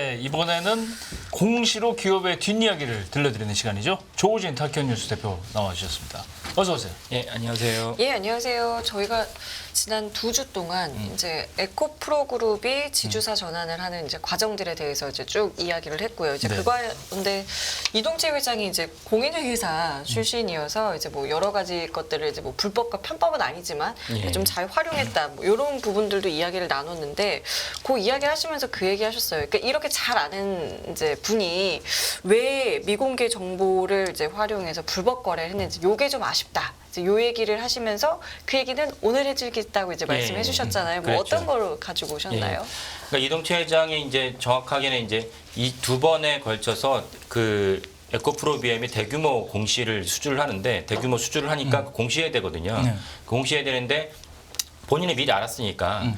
네, 이번에는 공시로 기업의 뒷이야기를 들려드리는 시간이죠. 조우진 타키언뉴스 대표 나와주셨습니다. 어서 오세요. 예, 안녕하세요. 예, 안녕하세요. 저희가 지난 2주 동안 이제 에코프로그룹이 지주사 전환을 하는 이제 과정들에 대해서 이제 쭉 이야기를 했고요. 이제 네. 그 가운데 이동재 회장이 이제 공인회계사 출신이어서 이제 뭐 여러 가지 것들을 이제 뭐 불법과 편법은 아니지만 예. 좀 잘 활용했다. 뭐 이런 부분들도 이야기를 나눴는데 그 이야기를 하시면서 그 얘기 하셨어요. 그러니까 이렇게 잘 아는 이제 분이 왜 미공개 정보를 이제 활용해서 불법 거래를 했는지 요게 좀 아쉽다. 이제 요 얘기를 하시면서 그 얘기는 오늘 해주겠다고 이제 말씀해 예, 주셨잖아요. 뭐 그랬죠. 어떤 걸 가지고 오셨나요? 그러니까 이동채 회장이 이제 정확하게는 이제 이 두 번에 걸쳐서 그 에코프로비엠이 대규모 공시를 수주를 하는데 대규모 수주를 하니까 공시해야 되거든요. 네. 공시해야 되는데 본인이 미리 알았으니까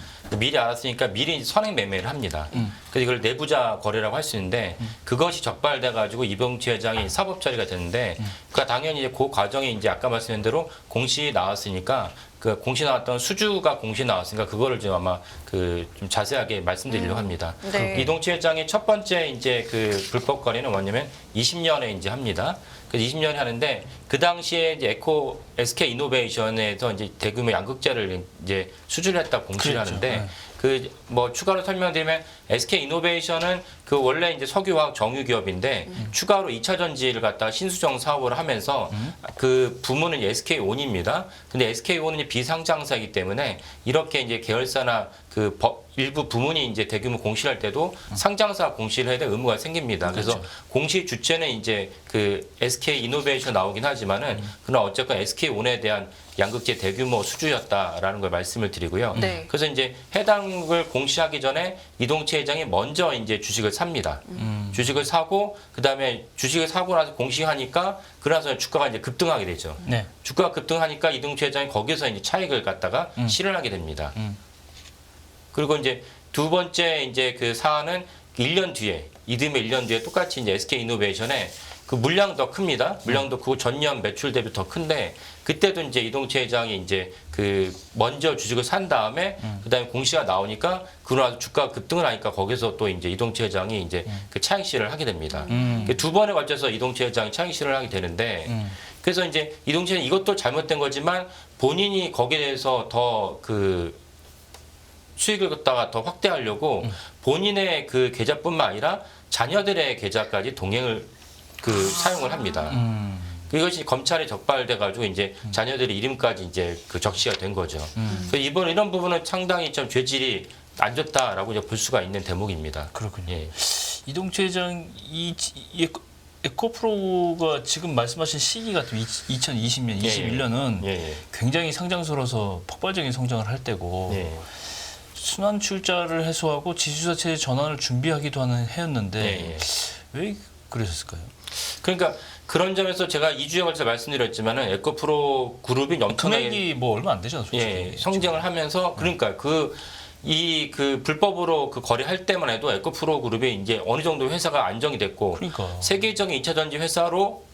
미리 선행 매매를 합니다. 그래서 이걸 내부자 거래라고 할 수 있는데 그것이 적발돼 가지고 이동채 회장이 사법 처리가 되는데 그러니까 당연히 이제 그 과정에 이제 아까 말씀드린 대로 공시 나왔으니까 그 공시 나왔던 수주가 공시 나왔으니까 그거를 좀 아마 그 좀 자세하게 말씀드리려고 합니다. 네. 이동채 회장의 첫 번째 이제 그 불법 거래는 뭐냐면 20년에 이제 합니다. 그래서 20년에 하는데 그 당시에 이제 SK 이노베이션에서 이제 대규모 양극재를 이제 수주를 했다 공시를 그랬죠. 하는데 네. 그 뭐 추가로 설명드리면 SK 이노베이션은 그 원래 이제 석유화학 정유 기업인데 추가로 2차 전지를 갖다가 신수정 사업을 하면서 그 부문은 SK 온입니다. 근데 SK 온은 비상장사이기 때문에 이렇게 이제 계열사나 그 일부 부문이 이제 대규모 공시를 할 때도 상장사 공시를 해야 될 의무가 생깁니다. 그래서 그렇죠. 공시 주체는 이제 그 SK 이노베이션 나오긴 하지만은 그러나 어쨌건 SK 온에 대한 양극재 대규모 수주였다라는 걸 말씀을 드리고요. 네. 그래서 이제 해당 걸 공시하기 전에 이동채 회장이 먼저 이제 주식을 삽니다. 주식을 사고 그다음에 주식을 사고 나서 공시하니까 그러나서 주가가 이제 급등하게 되죠. 네. 주가가 급등하니까 이동채 회장이 거기서 이제 차익을 갖다가 실현하게 됩니다. 그리고 이제 두 번째 이제 그 사안은 1년 뒤에 이듬해 1년 뒤에 똑같이 이제 SK 이노베이션에 그 물량 더 큽니다. 물량도 크고 전년 매출 대비 더 큰데 그때도 이제 이동채 회장이 이제 그 먼저 주식을 산 다음에 그다음에 공시가 나오니까 그러나 주가가 급등을 하니까 거기서 또 이제 이동채 회장이 이제 그 차익 실현을 하게 됩니다. 그 두 번에 걸쳐서 이동채 회장이 차익 실현을 하게 되는데 그래서 이제 이동채는 이것도 잘못된 거지만 본인이 거기에 대해서 더 그 수익을 갖다가 더 확대하려고 본인의 그 계좌뿐만 아니라 자녀들의 계좌까지 동행을 그 사용을 합니다. 이것이 검찰에 적발돼 가지고 이제 자녀들의 이름까지 이제 그 적시가 된 거죠. 그래서 이번 이런 부분은 상당히 좀 죄질이 안 좋다라고 이제 볼 수가 있는 대목입니다. 그렇군요. 예. 이동채 회장 에코프로가 지금 말씀하신 시기 같은 2020년, 21년은 예. 굉장히 상장소로서 폭발적인 성장을 할 때고 예. 순환 출자를 해소하고 지주사 체제 전환을 준비하기도 하는 해였는데 예. 왜 그러셨을까요? 그러니까 그런 점에서 제가 2주에 걸쳐 말씀드렸지만은 에코프로 그룹이 엄청나게 금액이 뭐 얼마 안 되잖아요, 솔직히. 예, 성장을 하면서 그러니까 그 불법으로 그 거래할 때만 해도 에코프로 그룹이 이제 어느 정도 회사가 안정이 됐고 그러니까. 세계적인 2차 전지 회사로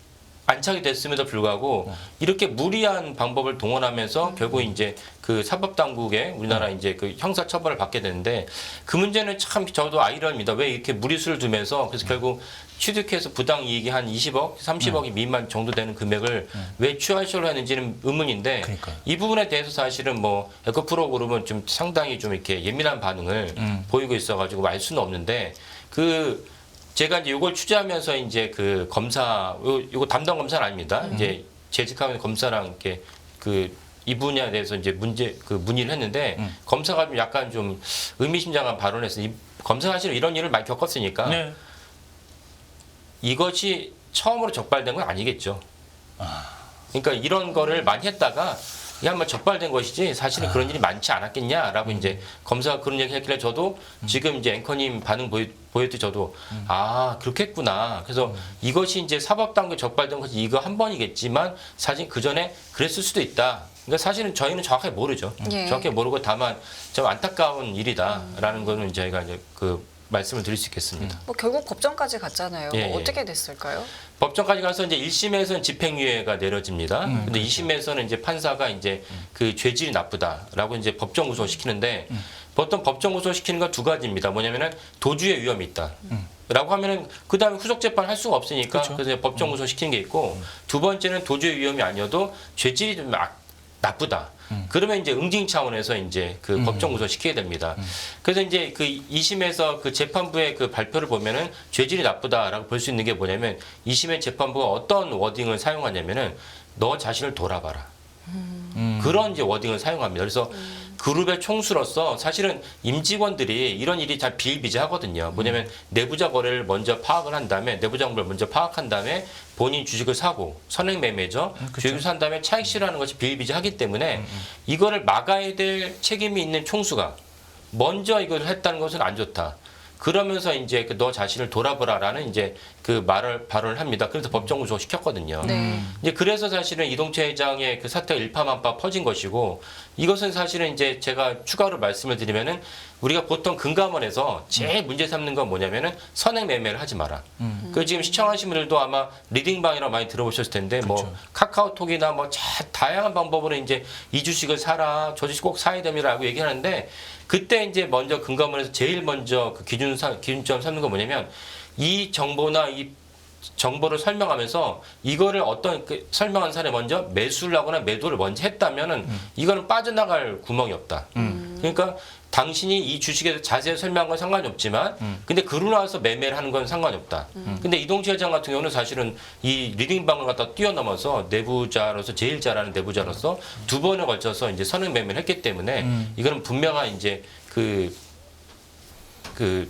안착이 됐음에도 불구하고 이렇게 무리한 방법을 동원하면서 결국 이제 그 사법 당국에 우리나라 이제 그 형사 처벌을 받게 되는데 그 문제는 참 저도 아이러니입니다. 왜 이렇게 무리수를 두면서 그래서 결국 취득해서 부당 이익이 한 20억, 30억이 미만 정도 되는 금액을 왜 취하시려 했는지는 의문인데 그러니까요. 이 부분에 대해서 사실은 뭐 에코프로 그룹은 좀 상당히 좀 이렇게 예민한 반응을 보이고 있어가지고 알 수는 없는데 그 제가 이제 이걸 취재하면서 이제 그 검사, 요거 담당 검사는 아닙니다. 이제 재직하는 검사랑 이렇게 그 이 분야에 대해서 이제 문의를 했는데 검사가 좀 약간 좀 의미심장한 발언을 했어요. 검사가 사실은 이런 일을 많이 겪었으니까 네. 이것이 처음으로 적발된 건 아니겠죠. 그러니까 이런 거를 많이 했다가 이게 한번 적발된 것이지 사실은 그런 일이 많지 않았겠냐라고 이제 검사가 그런 얘기 했길래 저도 지금 이제 앵커님 반응 보였듯이 저도 아 그렇겠구나. 그래서 이것이 이제 사법당국에 적발된 것이 이거 한 번이겠지만 사실 그 전에 그랬을 수도 있다. 그러니까 사실은 저희는 정확하게 모르죠. 예. 정확하게 모르고 다만 좀 안타까운 일이다라는 거는 저희가 이제 그 말씀을 드릴 수 있겠습니다. 뭐 결국 법정까지 갔잖아요. 예, 뭐 예. 어떻게 됐을까요? 법정까지 가서 이제 1심에서는 집행유예가 내려집니다. 근데 2심에서는 이제 판사가 이제 그 죄질이 나쁘다라고 이제 법정 구속시키는데 보통 법정 구속시키는 건 두 가지입니다. 뭐냐면은 도주의 위험이 있다. 라고 하면은 그 다음에 후속 재판 할 수가 없으니까 그렇죠. 그래서 이제 법정 구속시키는 게 있고 두 번째는 도주의 위험이 아니어도 죄질이 좀 나쁘다. 그러면 이제 응징 차원에서 이제 그 법정 구속시키게 됩니다. 그래서 이제 그 2심에서 그 재판부의 그 발표를 보면은 죄질이 나쁘다라고 볼 수 있는 게 뭐냐면 2심의 재판부가 어떤 워딩을 사용하냐면은 너 자신을 돌아봐라. 그런 이제 워딩을 사용합니다. 그래서 그룹의 총수로서 사실은 임직원들이 이런 일이 다 비일비재하거든요. 뭐냐면 내부자 거래를 먼저 파악을 한 다음에 내부자 정보를 먼저 파악한 다음에 본인 주식을 사고 선행매매죠. 주식을 산 다음에 차익 실현하는 것이 비일비재하기 때문에 이거를 막아야 될 책임이 있는 총수가 먼저 이걸 했다는 것은 안 좋다. 그러면서 이제 그 너 자신을 돌아보라라는 이제 그 발언을 합니다. 그래서 법정 구속 시켰거든요. 네. 이제 그래서 사실은 이동채 회장의 그 사태가 일파만파 퍼진 것이고 이것은 사실은 이제 제가 추가로 말씀을 드리면은 우리가 보통 금감원에서 제일 문제 삼는 건 뭐냐면은 선행 매매를 하지 마라. 그 지금 시청하신 분들도 아마 리딩방이라고 많이 들어보셨을 텐데 뭐 그렇죠. 카카오톡이나 뭐 다양한 방법으로 이제 이 주식을 사라, 저 주식 꼭 사야 됩니다라고 얘기하는데 그때 이제 먼저 금감원에서 제일 먼저 그 기준점 삼는 건 뭐냐면 이 정보나 이 정보를 설명하면서 이거를 어떤 그 설명한 사람이 먼저 매수를 하거나 매도를 먼저 했다면은 이거는 빠져나갈 구멍이 없다. 그러니까 당신이 이 주식에 대해서 자세히 설명한 건 상관이 없지만 근데 그러고 나서 매매를 하는 건 상관이 없다. 근데 이동채 회장 같은 경우는 사실은 이 리딩방을 갖다 뛰어넘어서 내부자로서 제일 잘하는 내부자로서 두 번에 걸쳐서 이제 선행 매매를 했기 때문에 이거는 분명한 이제 그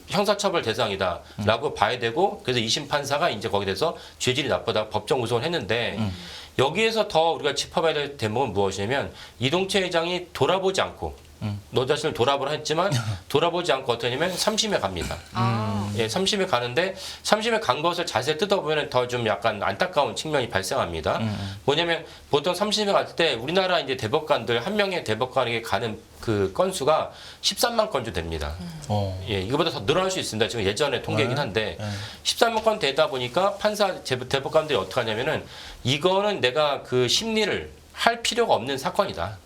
형사처벌 대상이다라고 봐야 되고 그래서 2심 판사가 이제 거기에 대해서 죄질이 나쁘다 법정 구속을 했는데 여기에서 더 우리가 짚어봐야 될 대목은 무엇이냐면 이동채 회장이 돌아보지 않고 너 자신을 돌아보라 했지만 돌아보지 않고 어떠냐면 3심에 갑니다. 예, 3심에 가는데 3심에 간 것을 자세히 뜯어보면 더 좀 약간 안타까운 측면이 발생합니다. 뭐냐면 보통 3심에 갈 때 우리나라 이제 대법관들 한 명의 대법관에게 가는 그 건수가 13만 건조 됩니다. 예, 이거보다 더 늘어날 수 있습니다. 지금 예전에 통계이긴 한데 13만 건 되다 보니까 대법관들이 어떻게 하냐면은 이거는 내가 그 심리를 할 필요가 없는 사건이다.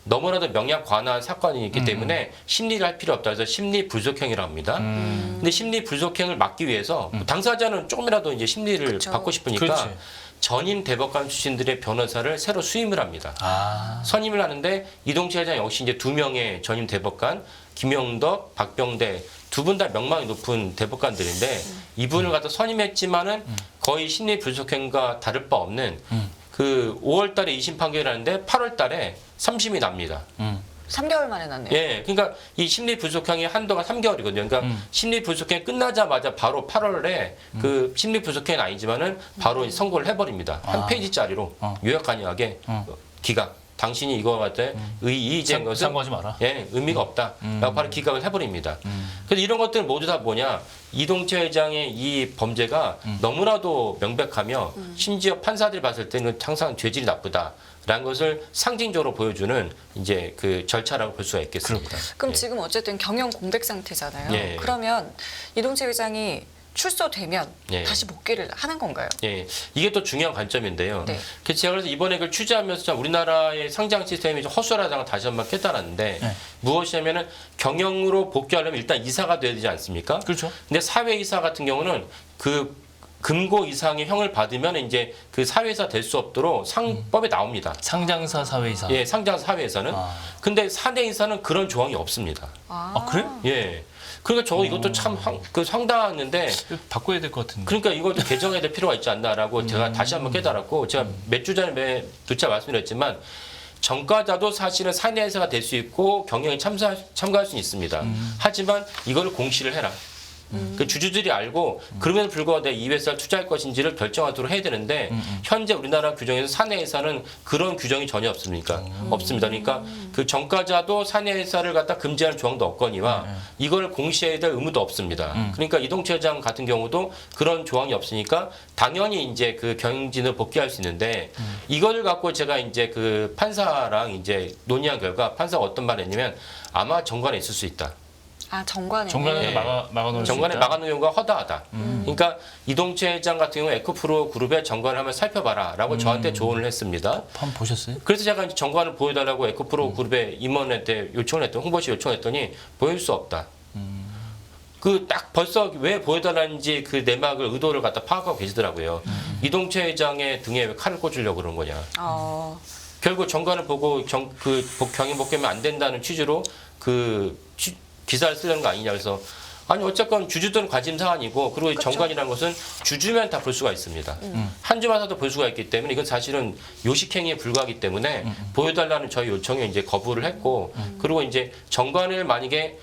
너무나도 명약 관한 사건이 있기 때문에 심리를 할 필요 없다. 그래서 심리 불속행이라고 합니다. 근데 심리 불속행을 막기 위해서 당사자는 조금이라도 이제 심리를 그쵸. 받고 싶으니까 그렇지. 전임 대법관 출신들의 변호사를 새로 수임을 합니다. 선임을 하는데 이동채 회장 역시 이제 두 명의 전임 대법관 김영덕, 박병대 두 분 다 명망이 높은 대법관들인데 이분을 갖다 선임했지만은 거의 심리 불속행과 다를 바 없는 그 5월 달에 2심 판결이 나는데 8월 달에 3심이 납니다. 3개월 만에 났네요. 예, 그러니까 이 심리 불속행의 한도가 3개월이거든요. 그러니까 심리 불속행 끝나자마자 바로 8월에 그 심리 불속행은 아니지만은 바로 선고를 해버립니다. 한 페이지짜리로 요약간략하게 기각. 당신이 이거 갖다 이의제한 것은 상고하지 마라. 예, 의미가 없다라고 바로 기각을 해버립니다. 그래서 이런 것들 모두 다 뭐냐 이동채 회장의 이 범죄가 너무나도 명백하며 심지어 판사들이 봤을 때는 항상 죄질이 나쁘다라는 것을 상징적으로 보여주는 이제 그 절차라고 볼 수가 있겠습니다. 그럼 예. 지금 어쨌든 경영 공백 상태잖아요. 예. 그러면 이동채 회장이 출소되면 예. 다시 복귀를 하는 건가요? 예, 이게 또 중요한 관점인데요. 네. 그래서 제가 그래서 이번에 그걸 취재하면서 참 우리나라의 상장 시스템이 좀 허술하다는 걸 다시 한번 깨달았는데 네. 무엇이냐면은 경영으로 복귀하려면 일단 이사가 돼야 되지 않습니까? 그렇죠. 근데 사회이사 같은 경우는 그 금고 이상의 형을 받으면 이제 그 사회이사 될 수 없도록 상법에 나옵니다. 상장사 사회이사. 예, 상장 사회에서는. 근데 사내이사는 그런 조항이 없습니다. 아, 그래? 예. 그러니까 저 이것도 참 황당했는데 바꿔야 될 것 같은데. 그러니까 이것도 개정해야 될 필요가 있지 않나라고 제가 다시 한번 깨달았고 제가 몇 주 전에 두 차 말씀드렸지만 전과자도 사실은 사내이사가 될 수 있고 경영에 참가할 수는 있습니다. 하지만 이거를 공시를 해라. 그 주주들이 알고 그럼에도 불구하고 내가 이 회사를 투자할 것인지를 결정하도록 해야 되는데 현재 우리나라 규정에서 사내회사는 그런 규정이 전혀 없습니까? 없습니다. 그러니까 그 전과자도 사내회사를 갖다 금지하는 조항도 없거니와 이걸 공시해야 될 의무도 없습니다. 그러니까 이동채 회장 같은 경우도 그런 조항이 없으니까 당연히 이제 그 경영진을 복귀할 수 있는데 이거를 갖고 제가 이제 그 판사랑 이제 논의한 결과 판사가 어떤 말을 했냐면 아마 정관에 있을 수 있다. 아 정관에. 정관에 예. 막아놓을 수 정관에 있다. 막아놓는 경우가 허다하다. 그러니까 이동채 회장 같은 경우 에코프로 그룹의 정관을 한번 살펴봐라라고 저한테 조언을 했습니다. 한번 보셨어요? 그래서 제가 이제 정관을 보여달라고 에코프로 그룹에 임원한테 요청을 했더니 홍보실 요청했더니 보여줄 수 없다. 그 딱 벌써 왜 보여달라는지 그 내막을 의도를 갖다 파악하고 계시더라고요. 이동채 회장의 등에 왜 칼을 꽂으려고 그런 거냐. 결국 정관을 보고 경영 복귀하면 안 된다는 취지로 기사를 쓰려는 거 아니냐. 그래서 아니 어쨌건 주주들은 관심 사안이고 그리고 그쵸. 정관이라는 것은 주주면 다 볼 수가 있습니다. 한 주마다도 볼 수가 있기 때문에 이건 사실은 요식행위에 불과하기 때문에 보여달라는 저희 요청에 이제 거부를 했고 그리고 이제 정관을 만약에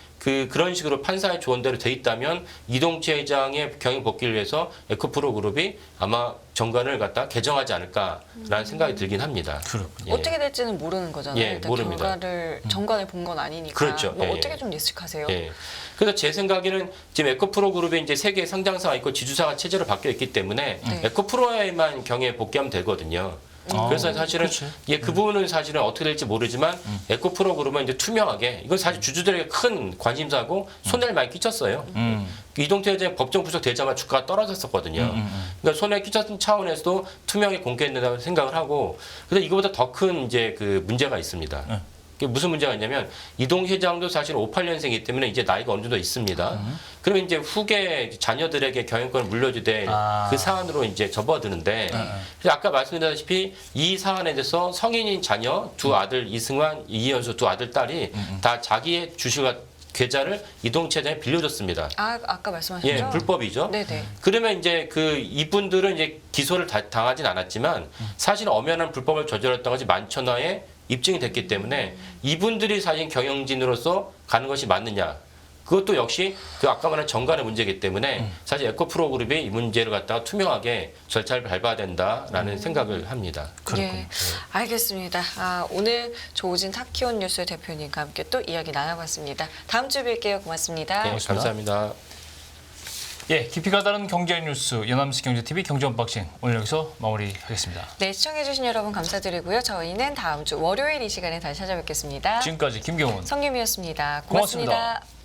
그런 식으로 판사의 조언대로 돼 있다면 이동채 회장의 경영 복귀를 위해서 에코프로 그룹이 아마 정관을 갖다 개정하지 않을까라는 생각이 들긴 합니다. 그렇군요. 예. 어떻게 될지는 모르는 거잖아요. 예, 일단 모릅니다. 정관을 본 건 아니니까. 그렇죠. 뭐 예, 어떻게 예. 좀 예측하세요? 예. 그래서 제 생각에는 지금 에코프로 그룹에 이제 세계 상장사가 있고 지주사가 체제로 바뀌어 있기 때문에 네. 에코프로에만 경영에 복귀하면 되거든요. 그래서 사실은 그렇지. 그 부분은 사실은 어떻게 될지 모르지만 에코프로 그룹은 이제 투명하게 이건 사실 주주들에게 큰 관심사고 손해를 많이 끼쳤어요. 이동태 회장이 법정 구속되자마자 주가가 떨어졌었거든요. 그러니까 손해 끼쳤던 차원에서도 투명하게 공개해야 생각을 하고 그래서 이거보다 더 큰 이제 그 문제가 있습니다. 그게 무슨 문제가 있냐면 이동 회장도 사실 58년생이기 때문에 이제 나이가 어느 정도 있습니다. 그러면 이제 후계 자녀들에게 경영권을 물려주되 그 사안으로 이제 접어드는데 그래서 아까 말씀드렸다시피 이 사안에 대해서 성인인 자녀 두 아들 이승환, 이현수 두 아들 딸이 다 자기의 주식과 계좌를 이동채 회장에 빌려줬습니다. 아까 말씀하셨죠? 예, 불법이죠. 네네. 그러면 이제 이분들은 이제 기소를 당하진 않았지만 사실 엄연한 불법을 저질렀던 것이 만천하에 입증이 됐기 때문에 이분들이 사실 경영진으로서 가는 것이 맞느냐. 그것도 역시 아까 말한 정관의 문제이기 때문에 사실 에코프로 그룹이 이 문제를 갖다가 투명하게 절차를 밟아야 된다라는 생각을 합니다. 예, 알겠습니다. 오늘 조우진 타키온 뉴스 대표님과 함께 또 이야기 나눠봤습니다. 다음 주에 뵐게요. 고맙습니다. 네, 감사합니다. 예, 깊이가 다른 경제 뉴스 연합뉴스 경제TV 경제 언박싱 오늘 여기서 마무리하겠습니다. 네, 시청해주신 여러분 감사드리고요. 저희는 다음 주 월요일 이 시간에 다시 찾아뵙겠습니다. 지금까지 김경훈 성김이었습니다. 고맙습니다. 고맙습니다.